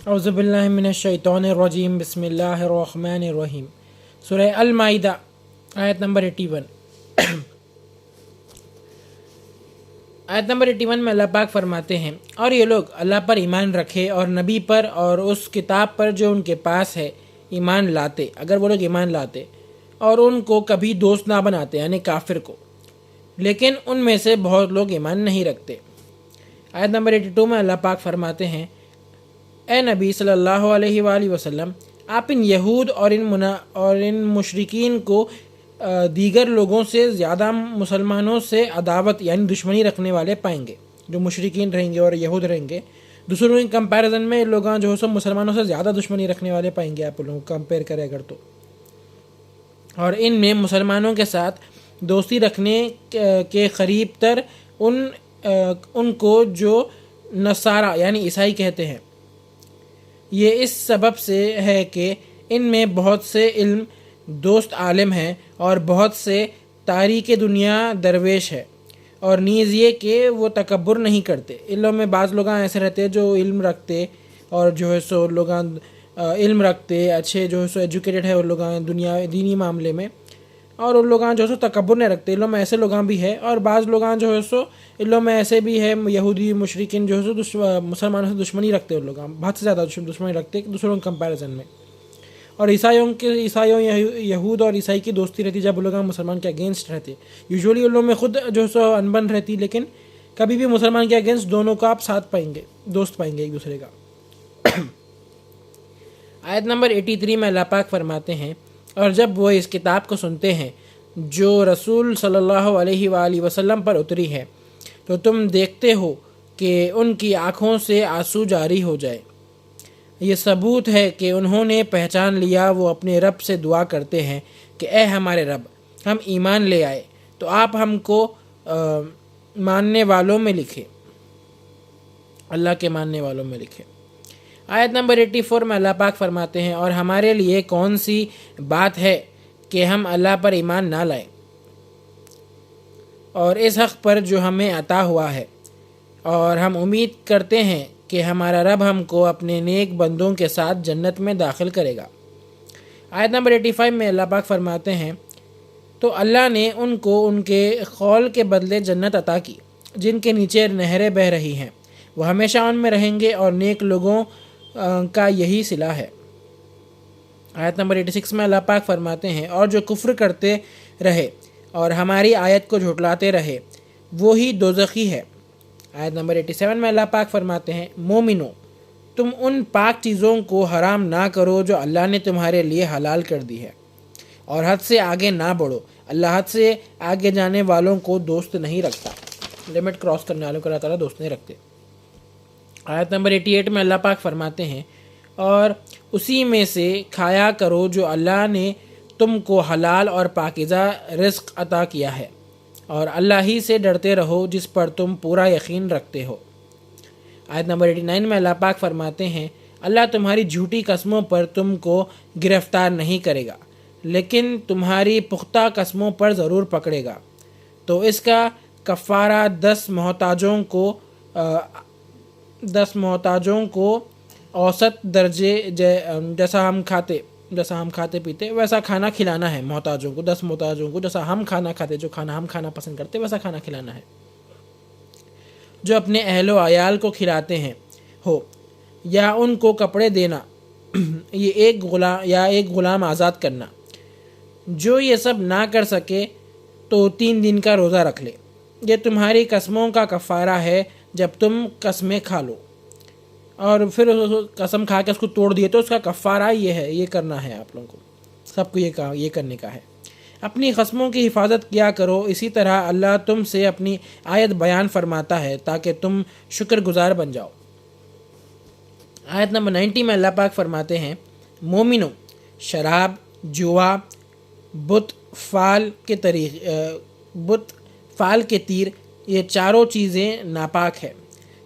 اعوذ باللہ من الشیطان الرجیم بسم اللہ الرحمن الرحیم سورہ المائدہ آیت نمبر 81۔ آیت نمبر 81 میں اللہ پاک فرماتے ہیں، اور یہ لوگ اللہ پر ایمان رکھے اور نبی پر اور اس کتاب پر جو ان کے پاس ہے ایمان لاتے، اگر وہ لوگ ایمان لاتے اور ان کو کبھی دوست نہ بناتے یعنی کافر کو، لیکن ان میں سے بہت لوگ ایمان نہیں رکھتے۔ آیت نمبر 82 میں اللہ پاک فرماتے ہیں، اے نبی صلی اللہ علیہ وآلہ وسلم، آپ ان یہود اور ان مشرکین کو دیگر لوگوں سے زیادہ مسلمانوں سے عداوت یعنی دشمنی رکھنے والے پائیں گے۔ جو مشرکین رہیں گے اور یہود رہیں گے، دوسروں کے کمپیریزن میں لوگ جو سب مسلمانوں سے زیادہ دشمنی رکھنے والے پائیں گے آپ لوگوں کو کمپیئر کرے اگر تو۔ اور ان میں مسلمانوں کے ساتھ دوستی رکھنے کے قریب تر ان کو جو نصارہ یعنی عیسائی کہتے ہیں، یہ اس سبب سے ہے کہ ان میں بہت سے علم دوست عالم ہیں اور بہت سے تاریک دنیا درویش ہے، اور نیز یہ کہ وہ تکبر نہیں کرتے۔ ان لوگوں میں بعض لوگ ایسے رہتے جو علم رکھتے اور جو ہے سو لوگ علم رکھتے اچھے جو ہے سو ایجوکیٹڈ ہے، ان لوگ دنیا دینی معاملے میں، اور ان لوگ جو ہے سو تکبر نہیں رکھتے۔ ان لوگوں میں ایسے لوگ بھی ہے، اور بعض لوگ جو ہے سو ان لوگوں میں ایسے بھی ہے یہودی مشرکین جو ہے سو مسلمانوں سے دشمنی رکھتے، ان لوگ بہت سے زیادہ دشمنی رکھتے دوسروں کے کمپیریزن میں۔ اور عیسائیوں یہود اور عیسائی کی دوستی رہتی جب لوگ مسلمان کے اگینسٹ رہتے۔ یوزولی ان لوگوں میں خود جو ہے سو انبن رہتی، لیکن کبھی بھی مسلمان کے اگینسٹ دونوں کا آپ ساتھ پائیں گے، دوست پائیں گے ایک دوسرے کا۔ آیت نمبر 83 میں اللہ پاک فرماتے ہیں، اور جب وہ اس کتاب کو سنتے ہیں جو رسول صلی اللہ علیہ وآلہ وسلم پر اتری ہے، تو تم دیکھتے ہو کہ ان کی آنکھوں سے آنسو جاری ہو جائے۔ یہ ثبوت ہے کہ انہوں نے پہچان لیا وہ اپنے رب سے دعا کرتے ہیں کہ اے ہمارے رب، ہم ایمان لے آئے تو آپ ہم کو ماننے والوں میں لکھے، اللہ کے ماننے والوں میں لکھے۔ آیت نمبر 84 میں اللہ پاک فرماتے ہیں، اور ہمارے لیے کون سی بات ہے کہ ہم اللہ پر ایمان نہ لائیں اور اس حق پر جو ہمیں عطا ہوا ہے، اور ہم امید کرتے ہیں کہ ہمارا رب ہم کو اپنے نیک بندوں کے ساتھ جنت میں داخل کرے گا۔ آیت نمبر 85 میں اللہ پاک فرماتے ہیں، تو اللہ نے ان کو ان کے قول کے بدلے جنت عطا کی جن کے نیچے نہریں بہہ رہی ہیں، وہ ہمیشہ ان میں رہیں گے، اور نیک لوگوں کا یہی صلہ ہے۔ آیت نمبر 86 میں اللہ پاک فرماتے ہیں، اور جو کفر کرتے رہے اور ہماری آیت کو جھٹلاتے رہے وہی دوزخی ہے۔ آیت نمبر 87 میں اللہ پاک فرماتے ہیں، مومنو، تم ان پاک چیزوں کو حرام نہ کرو جو اللہ نے تمہارے لیے حلال کر دی ہے، اور حد سے آگے نہ بڑھو، اللہ حد سے آگے جانے والوں کو دوست نہیں رکھتا، لمٹ کراس کرنے والوں کو اللہ تعالیٰ دوست نہیں رکھتے۔ آیت نمبر 88 میں اللہ پاک فرماتے ہیں، اور اسی میں سے کھایا کرو جو اللہ نے تم کو حلال اور پاکیزہ رزق عطا کیا ہے، اور اللہ ہی سے ڈرتے رہو جس پر تم پورا یقین رکھتے ہو۔ آیت نمبر 89 میں اللہ پاک فرماتے ہیں، اللہ تمہاری جھوٹی قسموں پر تم کو گرفتار نہیں کرے گا، لیکن تمہاری پختہ قسموں پر ضرور پکڑے گا، تو اس کا کفارہ 10 محتاجوں کو اوسط درجے جیسا ہم کھاتے پیتے ویسا کھانا کھلانا ہے۔ محتاجوں کو 10 محتاجوں کو جیسا ہم کھانا کھاتے، جو کھانا ہم کھانا پسند کرتے ویسا کھانا کھلانا ہے، جو اپنے اہل و عیال کو کھلاتے ہیں ہو، یا ان کو کپڑے دینا، یہ ایک غلام آزاد کرنا۔ جو یہ سب نہ کر سکے تو 3 دن کا روزہ رکھ لے، یہ تمہاری قسموں کا کفارہ ہے جب تم قسمیں کھا لو، اور پھر قسم کھا کے اس کو توڑ دیے تو اس کا کفارہ یہ ہے، یہ کرنا ہے آپ لوگوں کو، سب کو یہ کرنے کا ہے۔ اپنی قسموں کی حفاظت کیا کرو، اسی طرح اللہ تم سے اپنی آیت بیان فرماتا ہے تاکہ تم شکر گزار بن جاؤ۔ آیت نمبر 90 میں اللہ پاک فرماتے ہیں، مومنو، شراب، جوا، بت فال کے تیر، یہ چاروں چیزیں ناپاک ہے،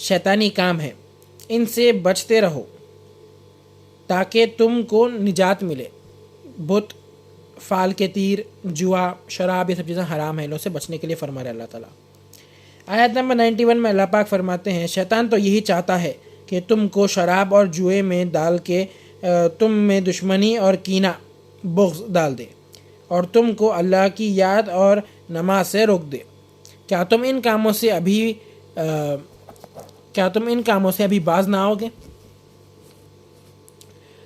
شیطانی کام ہے، ان سے بچتے رہو تاکہ تم کو نجات ملے۔ بت، فال کے تیر، جوا، شراب، یہ سب چیزیں حرام ہیں، ان سے بچنے کے لیے فرما رہے اللہ تعالیٰ۔ آیت نمبر 91 میں اللہ پاک فرماتے ہیں، شیطان تو یہی چاہتا ہے کہ تم کو شراب اور جوئے میں ڈال کے تم میں دشمنی اور کینہ بغض ڈال دے اور تم کو اللہ کی یاد اور نماز سے روک دے، کیا تم ان کاموں سے ابھی باز نہ آؤ گے؟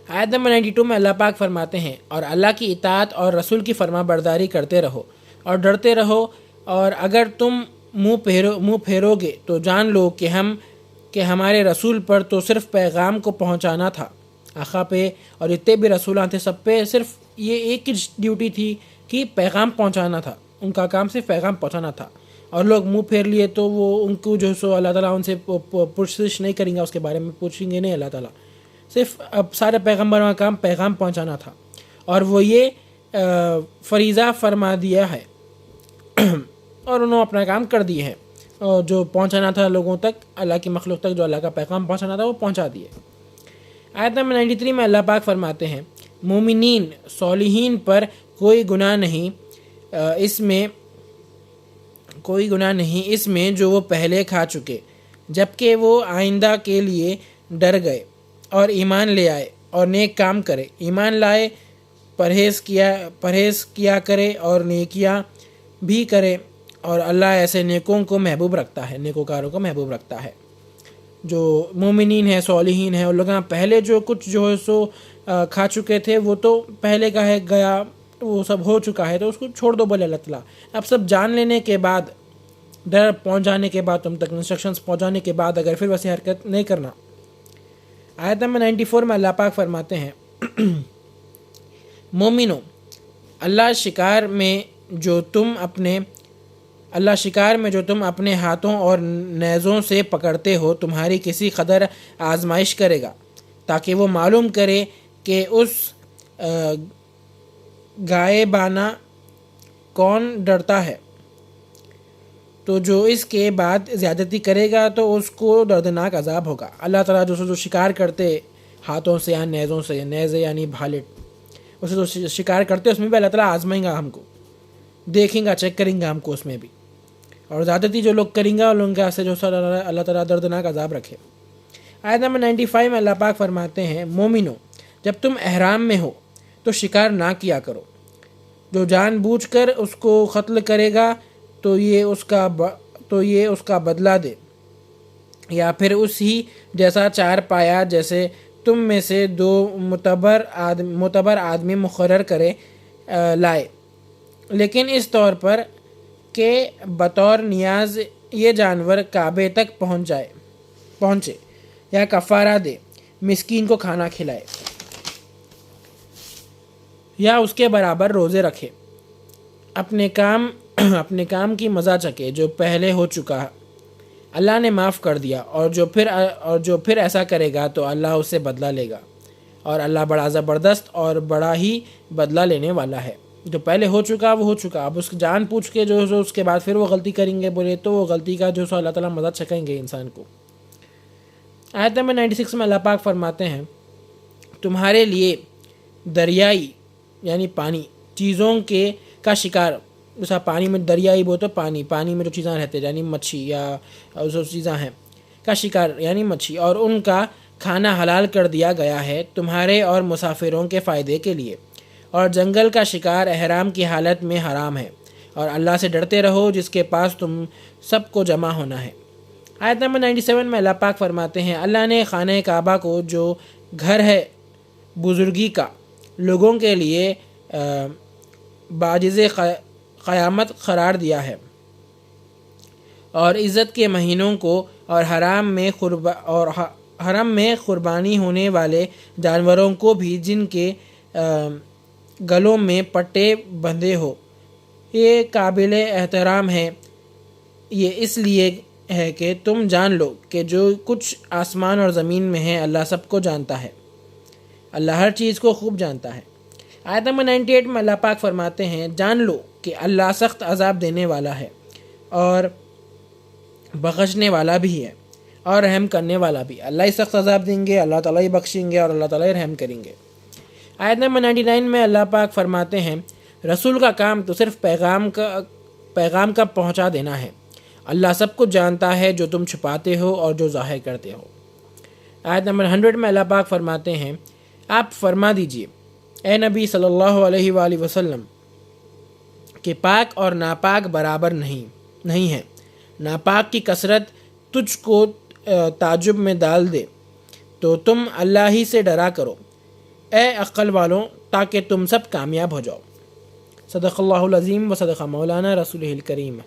آیت نمبر 92 میں اللہ پاک فرماتے ہیں، اور اللہ کی اطاعت اور رسول کی فرما برداری کرتے رہو اور ڈرتے رہو، اور اگر تم منہ پھیرو گے تو جان لو کہ ہمارے رسول پر تو صرف پیغام کو پہنچانا تھا، آقا پہ اور جتنے بھی رسولان تھے سب پہ صرف یہ ایک ہی ڈیوٹی تھی کہ پیغام پہنچانا تھا، ان کا کام صرف پیغام پہنچانا تھا، اور لوگ منہ پھیر لیے تو وہ ان کو جو سو اللہ تعالیٰ ان سے پرسش نہیں کریں گا، اس کے بارے میں پوچھیں گے نہیں اللہ تعالیٰ، صرف اب سارے پیغمبروں کا کام پیغام پہنچانا تھا، اور وہ یہ فریضہ فرما دیا ہے اور انہوں اپنا کام کر دیے ہیں، اور جو پہنچانا تھا لوگوں تک، اللہ کی مخلوق تک جو اللہ کا پیغام پہنچانا تھا وہ پہنچا دیے۔ آیت نمبر 93 میں اللہ پاک فرماتے ہیں، مومنین صالحین پر کوئی گناہ نہیں اس میں جو وہ پہلے کھا چکے، جبکہ وہ آئندہ کے لیے ڈر گئے اور ایمان لے آئے اور نیک کام کرے، ایمان لائے، پرہیز کیا کرے اور نیکیاں بھی کرے، اور اللہ ایسے نیکوں کو محبوب رکھتا ہے، نیکوکاروں کو محبوب رکھتا ہے۔ جو مومنین ہیں، صالحین ہیں، اور لوگ پہلے جو کچھ جو ہے سو کھا چکے تھے وہ تو پہلے کا ہے گیا، وہ سب ہو چکا ہے، تو اس کو چھوڑ دو بولے اللہ تعالیٰ۔ اب سب جان لینے کے بعد، ڈر پہنچ جانے کے بعد، تم تک انسٹرکشنز پہنچانے کے بعد اگر پھر ویسے حرکت نہیں کرنا۔ آیت نمبر 94 میں اللہ پاک فرماتے ہیں، مومنو، اللہ شکار میں جو تم اپنے ہاتھوں اور نیزوں سے پکڑتے ہو تمہاری کسی قدر آزمائش کرے گا، تاکہ وہ معلوم کرے کہ اس غائبانہ کون ڈرتا ہے، تو جو اس کے بعد زیادتی کرے گا تو اس کو دردناک عذاب ہوگا۔ اللہ تعالیٰ جو شکار کرتے ہاتھوں سے یا نیزوں سے، نیزے یعنی بھالٹ، اسے جو شکار کرتے اس میں بھی اللہ تعالیٰ آزمائیں گا، ہم کو دیکھیں گا، چیک کریں گا ہم کو اس میں بھی، اور زیادتی جو لوگ کریں گا ان کے سے جو اللہ تعالیٰ دردناک عذاب رکھے۔ آیت نمبر 95 میں اللہ پاک فرماتے ہیں، مومنو، جب تم احرام میں ہو تو شکار نہ کیا کرو، جو جان بوجھ کر اس کو قتل کرے گا تو یہ اس کا بدلہ دے، یا پھر اسی جیسا چار پایا جیسے تم میں سے دو معتبر آدمی مقرر کرے لائے، لیکن اس طور پر کہ بطور نیاز یہ جانور کعبے تک پہنچے، یا کفارہ دے، مسکین کو کھانا کھلائے، یا اس کے برابر روزے رکھے، اپنے کام کی مزہ چکے جو پہلے ہو چکا، اللہ نے معاف کر دیا، اور جو پھر ایسا کرے گا تو اللہ اس سے بدلہ لے گا، اور اللہ بڑا زبردست اور بڑا ہی بدلہ لینے والا ہے۔ جو پہلے ہو چکا وہ ہو چکا، اب اس جان پوچھ کے جو اس کے بعد پھر وہ غلطی کریں گے بولے تو وہ غلطی کا جو اللہ تعالیٰ مزہ چکھائیں گے انسان کو۔ آیت نمبر 96 میں اللہ پاک فرماتے ہیں، تمہارے لیے دریائی یعنی پانی چیزوں کا شکار، جیسا پانی میں دریائی بولتے پانی میں جو چیزاں رہتے یعنی مچھی یا جو چیزاں ہیں کا شکار یعنی مچھی، اور ان کا کھانا حلال کر دیا گیا ہے تمہارے اور مسافروں کے فائدے کے لیے، اور جنگل کا شکار احرام کی حالت میں حرام ہے، اور اللہ سے ڈرتے رہو جس کے پاس تم سب کو جمع ہونا ہے۔ آیت نمبر 97 میں اللہ پاک فرماتے ہیں، اللہ نے خانہ کعبہ کو جو گھر ہے بزرگی کا لوگوں کے لیے باعث قیامت قرار دیا ہے، اور عزت کے مہینوں کو اور حرم میں قربانی ہونے والے جانوروں کو بھی جن کے گلوں میں پٹے بندھے ہو، یہ قابل احترام ہے، یہ اس لیے ہے کہ تم جان لو کہ جو کچھ آسمان اور زمین میں ہے اللہ سب کو جانتا ہے، اللہ ہر چیز کو خوب جانتا ہے۔ آیت نمبر 98 میں اللہ پاک فرماتے ہیں، جان لو کہ اللہ سخت عذاب دینے والا ہے اور بخشنے والا بھی ہے اور رحم کرنے والا بھی۔ اللہ ہی سخت عذاب دیں گے، اللہ تعالیٰ ہی بخشیں گے، اور اللہ تعالیٰ ہی رحم کریں گے۔ آیت نمبر 99 میں اللہ پاک فرماتے ہیں، رسول کا کام تو صرف پیغام کا پہنچا دینا ہے، اللہ سب کچھ جانتا ہے جو تم چھپاتے ہو اور جو ظاہر کرتے ہو۔ آیت نمبر 100 میں اللہ پاک فرماتے ہیں آپ فرما دیجئے اے نبی صلی اللہ علیہ وآلہ وسلم کہ پاک اور ناپاک برابر نہیں ہیں. ناپاک کی کثرت تجھ کو تعجب میں ڈال دے تو تم اللہ ہی سے ڈرا کرو اے عقل والوں تاکہ تم سب کامیاب ہو جاؤ. صدق اللہ العظیم و صدق مولانا رسولہ الکریم.